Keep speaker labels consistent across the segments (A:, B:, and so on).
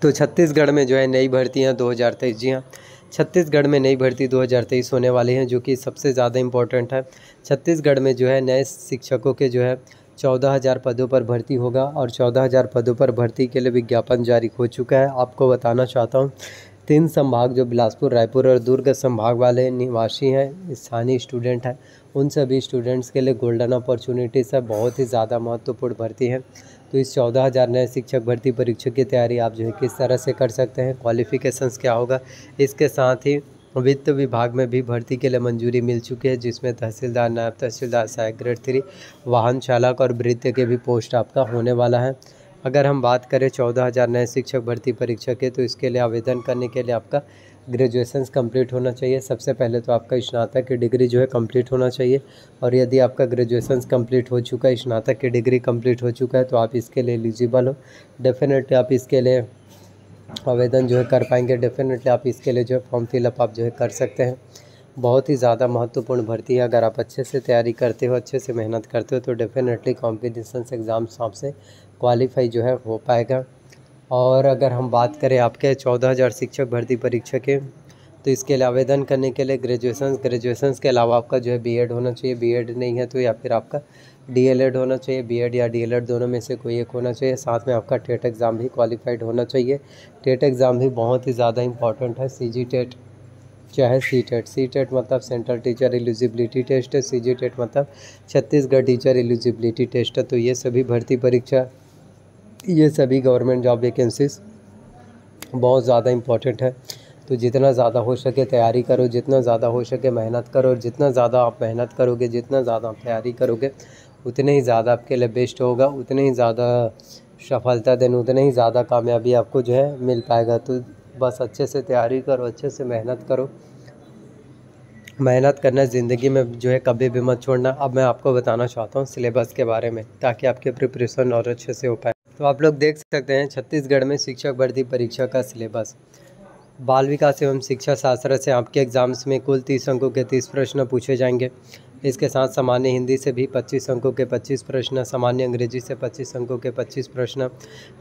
A: तो छत्तीसगढ़ में जो है नई भर्तियाँ 2023, जी हाँ, छत्तीसगढ़ में नई भर्ती 2023 होने वाली हैं, जो कि सबसे ज़्यादा इम्पोर्टेंट है। छत्तीसगढ़ में जो है नए शिक्षकों के जो है 14,000 पदों पर भर्ती होगा और 14,000 पदों पर भर्ती के लिए विज्ञापन जारी हो चुका है। आपको बताना चाहता हूँ 3 संभाग जो बिलासपुर, रायपुर और दुर्ग संभाग वाले निवासी हैं, स्थानीय स्टूडेंट हैं, उन सभी स्टूडेंट्स के लिए गोल्डन अपॉर्चुनिटीज़ है, बहुत ही ज़्यादा महत्वपूर्ण भर्ती है। तो इस 14,000 नए शिक्षक भर्ती परीक्षा की तैयारी आप जो है किस तरह से कर सकते हैं, क्वालिफ़िकेशंस क्या होगा। इसके साथ ही वित्त विभाग में भी भर्ती के लिए मंजूरी मिल चुकी है, जिसमें तहसीलदार, नायब तहसीलदार, सहायक ग्रेड 3, वाहन चालक और वृत्ति के भी पोस्ट आपका होने वाला है। अगर हम बात करें 14,000 नए शिक्षक भर्ती परीक्षा के, तो इसके लिए आवेदन करने के लिए आपका ग्रेजुएशंस कंप्लीट होना चाहिए। सबसे पहले तो आपका स्नातक की डिग्री जो है कंप्लीट होना चाहिए, और यदि आपका ग्रेजुएशंस कंप्लीट हो चुका है, स्नातक की डिग्री कंप्लीट हो चुका है, तो आप इसके लिए एलिजिबल हो। डेफिनेटली आप इसके लिए आवेदन जो है कर पाएंगे। डेफिनेटली आप इसके लिए जो है फॉर्म फिलअप आप जो है कर सकते हैं। बहुत ही ज़्यादा महत्वपूर्ण भर्ती है। अगर आप अच्छे से तैयारी करते हो, अच्छे से मेहनत करते हो, तो डेफिनेटली कॉम्पिटिशन्स एग्ज़ाम्स आपसे क्वालिफाई जो है हो पाएगा। और अगर हम बात करें आपके 14,000 शिक्षक भर्ती परीक्षा के, तो इसके लिए आवेदन करने के लिए ग्रेजुएशंस के अलावा आपका जो है बीएड होना चाहिए। बीएड नहीं है तो या फिर आपका डीएलएड होना चाहिए। बीएड या डीएलएड दोनों में से कोई एक होना चाहिए। साथ में आपका टेट एग्ज़ाम भी क्वालिफाइड होना चाहिए। टेट एग्ज़ाम भी बहुत ही ज़्यादा इंपॉर्टेंट है। सीजी टेट चाहे सी टेट मतलब सेंट्रल टीचर एलिजिबिलिटी टेस्ट है। सीजी टेट मतलब छत्तीसगढ़ टीचर एलिजिबिलिटी टेस्ट है। तो ये सभी भर्ती परीक्षा, ये सभी गवर्नमेंट जॉब वैकेंसीज बहुत ज़्यादा इम्पोर्टेंट है। तो जितना ज़्यादा हो सके तैयारी करो, जितना ज़्यादा हो सके मेहनत करो, और जितना ज़्यादा आप मेहनत करोगे, जितना ज़्यादा आप तैयारी करोगे, उतने ही ज़्यादा आपके लिए बेस्ट होगा, उतने ही ज़्यादा सफलता देने, उतने ही ज़्यादा कामयाबी आपको जो है मिल पाएगा। तो बस अच्छे से तैयारी करो, अच्छे से मेहनत करो। मेहनत करना ज़िंदगी में जो है कभी भी मत छोड़ना। अब मैं आपको बताना चाहता हूँ सिलेबस के बारे में, ताकि आपके प्रिपरेशन और अच्छे से हो पाए। तो आप लोग देख सकते हैं छत्तीसगढ़ में शिक्षक भर्ती परीक्षा का सिलेबस। बाल विकास एवं शिक्षा शास्त्र से आपके एग्जाम्स में कुल 30 अंकों के 30 प्रश्न पूछे जाएंगे। इसके साथ सामान्य हिंदी से भी 25 अंकों के 25 प्रश्न, सामान्य अंग्रेजी से 25 अंकों के 25 प्रश्न,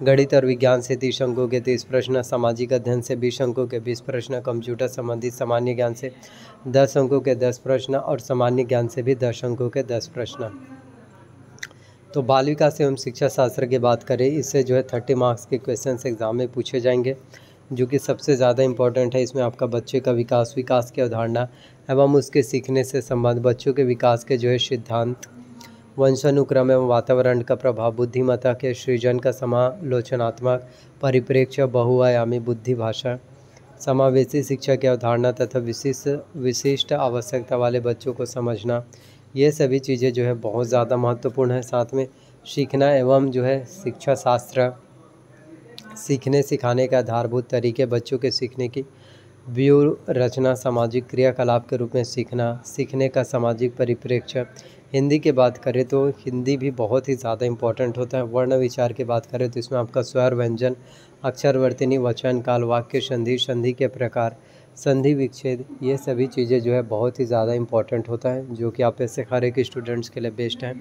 A: गणित और विज्ञान से 30 अंकों के 30 प्रश्न, सामाजिक अध्ययन से 20 अंकों के 20 प्रश्न, कंप्यूटर संबंधित सामान्य ज्ञान से 10 अंकों के 10 प्रश्न और सामान्य ज्ञान से भी 10 अंकों के 10 प्रश्न। तो बाल विकास एवं शिक्षा शास्त्र की बात करें, इससे जो है 30 मार्क्स के क्वेश्चन एग्जाम में पूछे जाएंगे, जो कि सबसे ज़्यादा इम्पोर्टेंट है। इसमें आपका बच्चे का विकास की अवधारणा एवं उसके सीखने से संबंध, बच्चों के विकास के जो है सिद्धांत, वंशानुक्रम एवं वातावरण का प्रभाव, बुद्धिमत्ता के सृजन का समालोचनात्मक परिप्रेक्ष्य, बहुआयामी बुद्धि भाषा, समावेशी शिक्षा की अवधारणा तथा विशिष्ट आवश्यकता वाले बच्चों को समझना, ये सभी चीज़ें जो है बहुत ज़्यादा महत्वपूर्ण है। साथ में सीखना एवं जो है शिक्षा शास्त्र, सीखने सिखाने के आधारभूत तरीके, बच्चों के सीखने की व्यूह रचना, सामाजिक क्रियाकलाप के रूप में सीखना, सीखने का सामाजिक परिप्रेक्ष्य। हिंदी की बात करें तो हिंदी भी बहुत ही ज़्यादा इम्पोर्टेंट होता है। वर्ण विचार की बात करें तो इसमें आपका स्वर, व्यंजन, अक्षर, वर्तनी, वचन, काल, वाक्य, संधि, संधि के प्रकार, संधि विच्छेद, ये सभी चीज़ें जो है बहुत ही ज़्यादा इम्पोर्टेंट होता है, जो कि आप ऐसे हर एक स्टूडेंट्स के लिए बेस्ट हैं।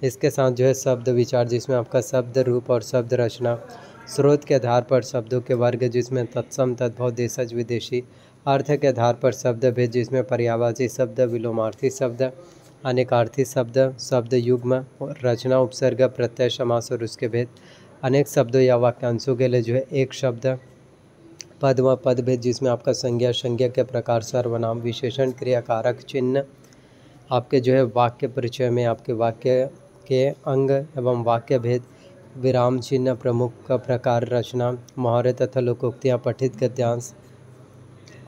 A: इसके साथ जो है शब्द विचार, जिसमें आपका शब्द रूप और शब्द रचना, स्रोत के आधार पर शब्दों के वर्ग, जिसमें तत्सम, तद्भव, देशज, विदेशी, अर्थ के आधार पर शब्द भेद, जिसमें पर्यायवाची शब्द, विलोमार्थी शब्द, अनेकार्थी शब्द, शब्द युग्म, रचना, उपसर्ग, प्रत्यय, समास और उसके भेद, अनेक शब्दों या वाक्यांशों के लिए जो है एक शब्द, पद व पद भेद, जिसमें आपका संज्ञा, संज्ञा के प्रकार, सर्वनाम, विशेषण, क्रिया, कारक, चिन्ह, आपके जो है वाक्य परिचय में आपके वाक्य के अंग एवं वाक्य भेद, विराम चिन्ह, प्रमुख का प्रकार, रचना, मुहावरे तथा लोकोक्तियाँ, पठित गद्यांश,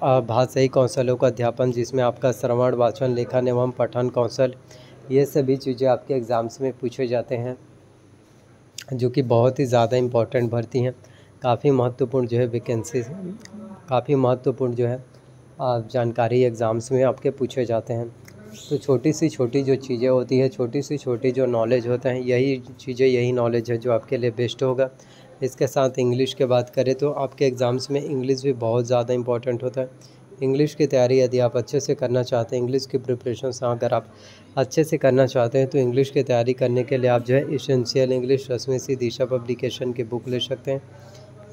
A: भाषाई कौशलों का अध्यापन, जिसमें आपका श्रवण, वाचन, लेखन एवं पठन कौशल, ये सभी चीज़ें आपके एग्ज़ाम्स में पूछे जाते हैं, जो कि बहुत ही ज़्यादा इम्पोर्टेंट भर्ती हैं। काफ़ी महत्वपूर्ण जो है वैकेंसी, काफ़ी महत्वपूर्ण जो है जानकारी एग्ज़ाम्स में आपके पूछे जाते हैं। तो छोटी सी छोटी जो चीज़ें होती है, छोटी सी छोटी जो नॉलेज होता है, यही चीज़ें, यही नॉलेज है जो आपके लिए बेस्ट होगा। इसके साथ इंग्लिश की बात करें तो आपके एग्ज़ाम्स में इंग्लिश भी बहुत ज़्यादा इंपॉर्टेंट होता है। इंग्लिश की तैयारी यदि आप अच्छे से करना चाहते हैं, इंग्लिश की प्रिपरेशन अगर आप अच्छे से करना चाहते हैं, तो इंग्लिश की तैयारी करने के लिए आप जो है एसेंशियल इंग्लिश रश्मि सी दिशा पब्लिकेशन की बुक ले सकते हैं।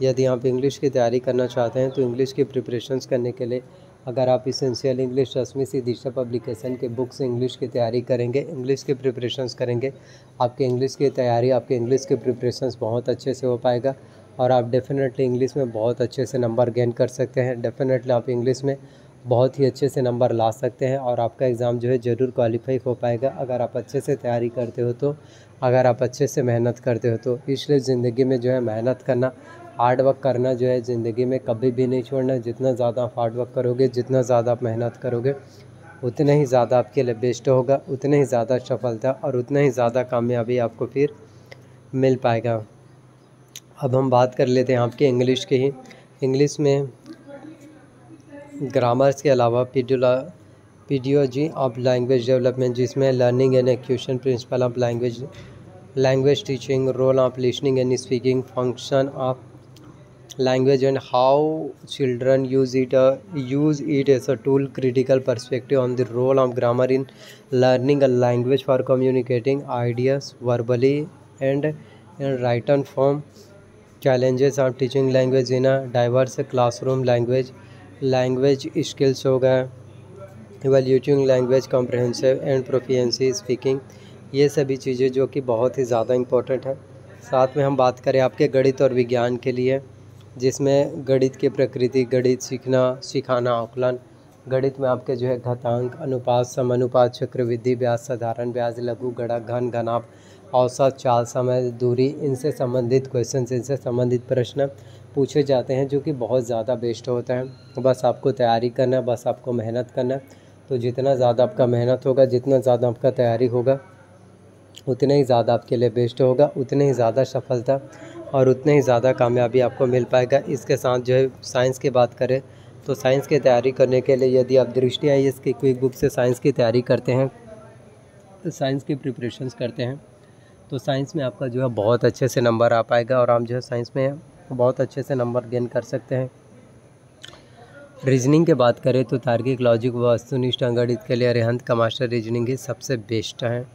A: यदि आप इंग्लिश की तैयारी करना चाहते हैं तो इंग्लिश की प्रिपरेशंस करने के लिए अगर आप इसेंशियल इंग्लिश रश्मि सी दीक्षा पब्लिकेशन के बुक से इंग्लिश की तैयारी करेंगे, इंग्लिश की प्रिपरेशंस करेंगे, आपके इंग्लिश की तैयारी, आपके इंग्लिश की प्रिपरेशंस बहुत अच्छे से हो पाएगा और आप डेफिनेटली इंग्लिश में बहुत अच्छे से नंबर गेन कर सकते हैं। डेफिनेटली आप इंग्लिश में बहुत ही अच्छे से नंबर ला सकते हैं और आपका एग्ज़ाम जो है ज़रूर क्वालिफाई हो पाएगा अगर आप अच्छे से तैयारी करते हो तो, अगर आप अच्छे से मेहनत करते हो तो। इसलिए ज़िंदगी में जो है मेहनत करना, हार्ड वर्क करना जो है ज़िंदगी में कभी भी नहीं छोड़ना। जितना ज़्यादा आप हार्ड वर्क करोगे, जितना ज़्यादा आप मेहनत करोगे, उतना ही ज़्यादा आपके लिए बेस्ट होगा, उतनी ही ज़्यादा सफलता और उतना ही ज़्यादा कामयाबी आपको फिर मिल पाएगा। अब हम बात कर लेते हैं आपके इंग्लिश की ही। इंग्लिश में ग्रामर्स के अलावा पीडियोलॉजी ऑफ लैंग्वेज डेवलपमेंट, जिसमें learning and acquisition, principle of language teaching, role of listening and speaking, function of language and how children use it as a tool, critical perspective on the role of grammar in learning a language for communicating ideas verbally and in written form, challenges of teaching language in a diverse classroom, language skills हो गए, evaluating language comprehensive and proficiency speaking, ये सभी चीज़ें जो कि बहुत ही ज़्यादा important है। साथ में हम बात करें आपके गणित और विज्ञान के लिए, जिसमें गणित की प्रकृति, गणित सिखाना, आकलन, गणित में आपके जो है घातांक, अनुपात, समानुपात, चक्रवृद्धि ब्याज, साधारण ब्याज, लघु गणक, घन घनाभ, औसत, चाल, समय, दूरी, इनसे संबंधित क्वेश्चन, इनसे संबंधित प्रश्न पूछे जाते हैं जो कि बहुत ज़्यादा बेस्ट होता है। बस आपको तैयारी करना, बस आपको मेहनत करना। तो जितना ज़्यादा आपका मेहनत होगा, जितना ज़्यादा आपका तैयारी होगा, उतना ही ज़्यादा आपके लिए बेस्ट होगा, उतनी ही ज़्यादा सफलता और उतने ही ज़्यादा कामयाबी आपको मिल पाएगा। इसके साथ जो है साइंस की बात करें तो साइंस की तैयारी करने के लिए यदि आप दृष्टि IAS की क्विक बुक से साइंस की तैयारी करते हैं, तो साइंस की प्रिपरेशंस करते हैं, तो साइंस में आपका जो है बहुत अच्छे से नंबर आ पाएगा और आप जो है साइंस में बहुत अच्छे से नंबर गेन कर सकते हैं। रीजनिंग की बात करें तो तार्किक, लॉजिक व वस्तुनिष्ठ गणित के लिए अरिहंत का मास्टर रीजनिंग ही सबसे बेस्ट है।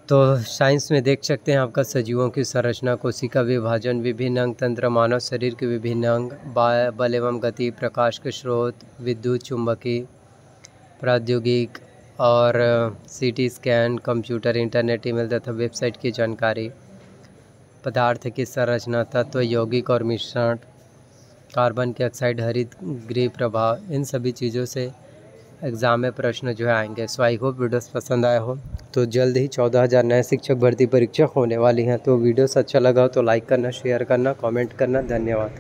A: तो साइंस में देख सकते हैं आपका सजीवों की संरचना, कोशिका विभाजन, विभिन्न अंग तंत्र, मानव शरीर के विभिन्न अंग, बल एवं गति, प्रकाश के स्रोत, विद्युत चुंबकीय, प्रौद्योगिक और CT scan, computer, internet, email तथा वेबसाइट की जानकारी, पदार्थ की संरचना, तत्व, यौगिक और मिश्रण, कार्बन के ऑक्साइड, हरित गृह प्रभाव, इन सभी चीज़ों से एग्ज़ाम में प्रश्न जो है आएंगे। सो आई होप वीडियोस पसंद आया हो। तो जल्द ही 14,000 नए शिक्षक भर्ती परीक्षा होने वाली हैं। तो वीडियोस अच्छा लगा हो तो लाइक करना, शेयर करना, कमेंट करना। धन्यवाद।